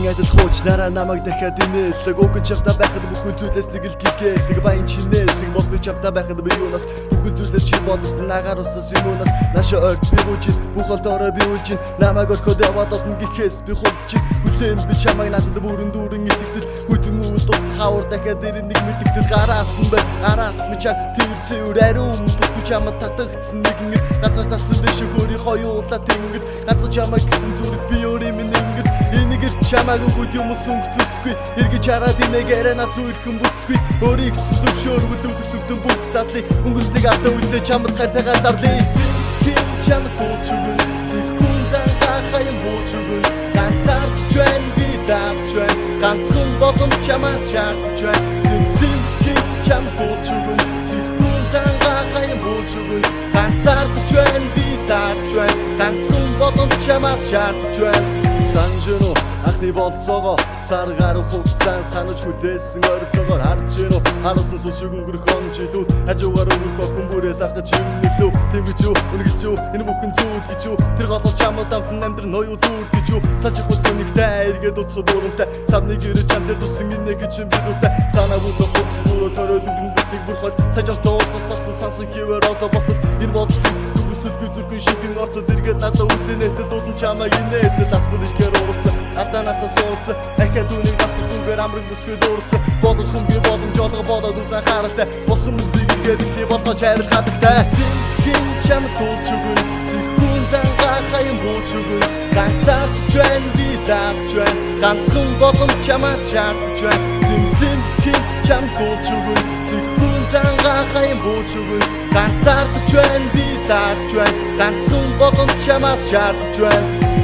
Өвлийн адил хуучнараа намайг дахиад инээлэг Уг чамтай байхад бүхэл зүйлээс тэгэл гигэлэг Баян чинээлэг Болгүй чамтай байхад би юунаас Бүхэл зүйлээс чи бодод нагаар усас юмунаас Наша ойрт би гуйчин Бүх олдороо би үлчин Намайг орхоод яваад одно гэхээс би хулчин Хүлээн би чамайг надад бүрэн дүүрэн итгэдэл Хүйтэн өвөл тус хавар дахиад ирэн нэг мэдэгдэл Гараас нь бай араас ми чаг тэр цэвэр ариун Бүсгүй чамд татагдсан нэгэн Газар тасан дэш хөрий хоёулаа тэнгэр Газар чамайг гэсэн зүрх би өөрийн минь ингэр Энэгэр чамайг өгөөд юм сүнг зүсгүй Эргэж хараад инэгээрээ над руу ирхэн бүсгүй Өөрийг ч зөвшөөрвөл үүдэх сүгдэн бүгд задлыг Өнгөрсдөг ардаа үедээ чамд хайртайгаа зарлыг Сэрхин чамд туулч өгөн Сэрхүүн зангаа хаян бууч өгөн Ганцаардж байна би давж байна Ганцхан болон чамаас шаардж байна Сэрхин чамд туулч өгөн Сэрхүүн зангаа хаян бууч өгөн Ганцаардж байна би давж байна Ганцхан болон чамаас шаардж байна Санжино ахны болцоогоо сар гаруй хугацаан санаж хүлээсэн орцоогоор харж гинөө харуулсан сүсэг өнгөрөх он жилүү хажуугаар өнгөрөх охин бүрээс аргаж юм нөлөө тэмгэж юу үнэгч юу энэ бүхэн зүуд гэж юу тэр голоос чамд амтан амьдр ноёл үр гэж юу сажих хөлхөн нэгтэй эргээд уцхад урамтай сарны гэрэж чам дээр тусан инэ гэж юм бидүртэй санаа бүзөх хөдлөөрөө төрөөд үгэн бүтэг бүрхол сажамтаа уцасан сансан хивэр одоо ботод энэ бодол хэцдэг өсөлгүй зүрхэн шигэн ортод эргээд надад үдэнэтэд дуулан чамаа инээтэл асар ихээр уурцсан Артанасаа суудсан ахад үнийг давтах дүнгээр амраг бүсгэд уурцсан Бодохомгүй боломж олго бодоод үзэн харалтай Босон бүгдийг иргээд ихтэй болгож хайрлах хадагтай Сэрхин чамд туулч өгөн Сэрхүүн зангаа хаян бууч өгөн Ганцаардж байна би давж байна Ганцхан болон чамаас шаардж байна Сэрхин чамд туулч өгөн Сэрхүүн зангаа хаян бууч өгөн Ганцаардж байна би давж байна Ганцхан болон чамаас шаардж байна